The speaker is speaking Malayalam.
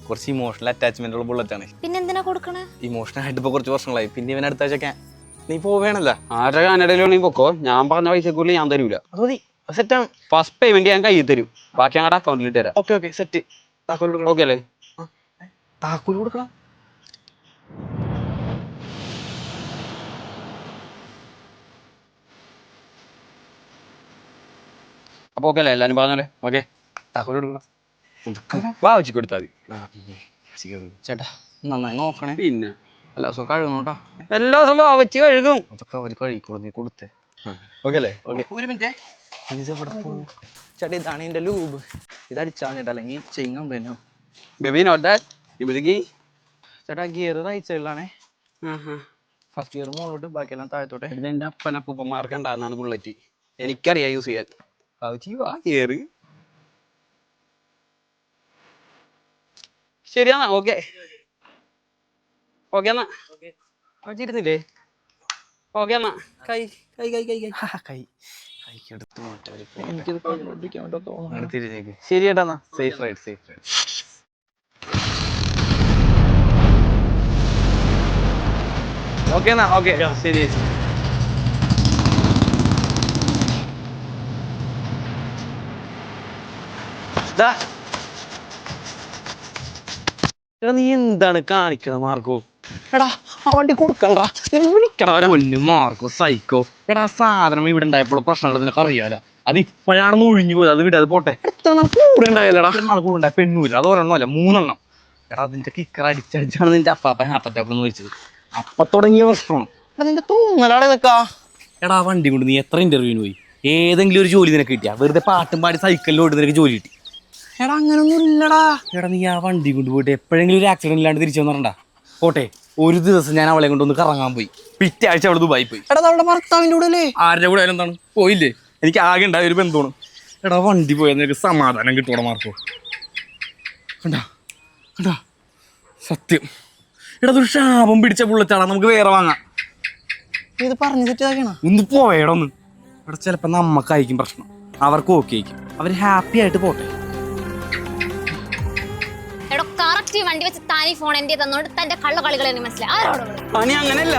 കുറച്ച് ഇമോഷണൽ അറ്റാച്ച്മെന്റ് ഉള്ള ബുള്ളറ്റ് ആണ്. പിന്നെ എന്തിനാ കൊടുക്കണേ? ഇമോഷണൽ ആയിട്ട് ഇപ്പൊ കുറച്ച് വർഷങ്ങളായി. പിന്നെ ഇവൻ അടുത്ത ആഴ്ച നീ പോവേണല്ല. ആരുടെ കാനഡയിലാണെങ്കിൽ പൊക്കോ, ഞാൻ പറഞ്ഞ പൈസക്കുള്ളിൽ ഞാൻ തരൂല. അത് മതി, സെറ്റാണ്. ഫസ്റ്റ് പേയ്മെന്റ് ഞാൻ കയ്യിൽ തരും, ബാക്കി ഞങ്ങളുടെ അക്കൗണ്ടിൽ തരാം. Okay set. താക്കോൽ ഓക്കെ അല്ലേ? താക്കോൽ കൊടുക്കണം. അപ്പൊ ഓക്കെ അല്ലേ? എല്ലാരും പറഞ്ഞല്ലേ? ഓക്കെ, താക്കോൽ കൊടുക്കണം. വാ വെച്ച് കൊടുത്താൽ മതി. ചേട്ടാ നന്നായി നോക്കണേ. പിന്നെ എല്ലാ ദിവസവും കഴുകണോട്ടാ. എല്ലാ ദിവസവും വാ വെച്ച് കഴുകും. അതൊക്കെ അവർ കഴുകിക്കോളൂ, നീ കൊടുത്തേ. ഓക്കെ അല്ലേ? ഓക്കെ. ഒരു മിനിറ്റ്. ചേട്ടാ ഇതാണ് എന്റെ ലൂബ്. ഇതടിച്ചാൽ ചേട്ടാ, അല്ലെങ്കിൽ ചെയിൻ കംപ്ലൈന്റ് ആവും. Baby note that. ഇവിടേക്ക് ചേട്ടാ ഗിയർ റൈറ്റ് സൈഡിലാണേ. ഫസ്റ്റ് ഗിയർ മുകളിലോട്ട്, ബാക്കിയെല്ലാം താഴത്തോട്ടെ. എന്റെ അപ്പനപ്പൂപ്പന്മാർക്ക് ഉണ്ടാകുന്നതാണ് ബുള്ളറ്റ്. എനിക്കറിയാം യൂസ് ചെയ്യാൻ. വാ കേറ്. ശരിയാന്നാ? ഓക്കെ ഓക്കെ എന്നാ വെച്ചിരുന്നില്ലേ? ഓക്കെ എന്നാ കൈ കൈ കൈ കൈ കൈ കൈക്കെടുത്ത് തിരിച്ചേക്ക്. ശരി ചേട്ടാ, എന്നാ safe ride, safe ride. Okay എന്നാ. ഓക്കെ ശരി. നീ എന്താണ് കാണിക്കണ മാർക്കോ? എടാ ആ വണ്ടി കൊടുക്കണ്ടാ, വിളിക്കടാ പൊന്നു മാർക്കോ സൈക്കോ. എടാ സാധനം ഇവിടെ ഉണ്ടായപ്പോൾ പ്രശ്നങ്ങൾ നിനക്ക് അറിയാലോ. അത് ഇപ്പോഴാണെന്ന് ഒഴിഞ്ഞു പോയത്. അത് വിടാതെ പോട്ടെ. എത്ര നാൾ കൂടെ ഉണ്ടായല്ലോടാ. കൂടെ ഉണ്ടായ പെണ്ണൂല. അത് ഒരെണ്ണമല്ല, 3 എണ്ണം. എടാ അതിന്റെ കിക്കർ അടിച്ചടിച്ചാണ് നിന്റെ അപ്പാപ്പൻ ഹാർട്ട് അറ്റാക്ക് എന്ന് വെച്ചത്. അപ്പൊ തുടങ്ങിയ പ്രശ്നമാണ്. എടാ നിന്റെ തൂങ്ങലാടെ നിൽക്കാ. എടാ വണ്ടി കൊണ്ട് നീ എത്ര ഇന്റർവ്യൂവിന് പോയി? ഏതെങ്കിലും ഒരു ജോലി നിനക്ക് കിട്ടിയാ? വെറുതെ പാട്ടും പാടി സൈക്കിളിലോട്ട് നിനക്ക് ജോലി കിട്ടി? എടാ അങ്ങനൊന്നും ഇല്ലടാ. എടാ നീ ആ വണ്ടി കൊണ്ട് പോയിട്ട് എപ്പോഴെങ്കിലും ഒരു ആക്സിഡന്റ് ഇല്ലാണ്ട് തിരിച്ചു വന്നിട്ടുണ്ടാ? പോട്ടെ, ഒരു ദിവസം ഞാൻ അവളെ കൊണ്ടൊന്ന് കറങ്ങാൻ പോയി. പിറ്റേ ആഴ്ച അവള് ദുബായി പോയി. എടാ അവളുടെ ഭർത്താവിൻ്റെ കൂടെ അല്ലേ? ആരുടെ കൂടെ ആയാലും എന്താണ്, പോയില്ലേ? എനിക്ക് ആകെ ഉണ്ടായ ഒരു ബന്ധമാണ്. എടാ വണ്ടി പോയാൽ നിനക്ക് സമാധാനം കിട്ടൂടെ മാർക്കോ? കണ്ടാ കണ്ടാ സത്യം. എടാ അതൊരു ശാപം പിടിച്ച ബുള്ളറ്റാണ്, നമുക്ക് വേറെ വാങ്ങാം. ഇത് പറഞ്ഞു തെറ്റാക്കണ ഒന്ന് പോയേടാ ഒന്ന്. എടാ ചിലപ്പോ നമ്മക്കായിരിക്കും പ്രശ്നം, അവർക്ക് ഓക്കെ ആയിരിക്കും. അവര് ഹാപ്പി ആയിട്ട് പോട്ടെ. വണ്ടി വെച്ച് താനി ഫോൺ എന്റെ തന്നോണ്ട് തന്റെ കള്ള കളികൾ മനസ്സിലായി. അങ്ങനെയല്ല.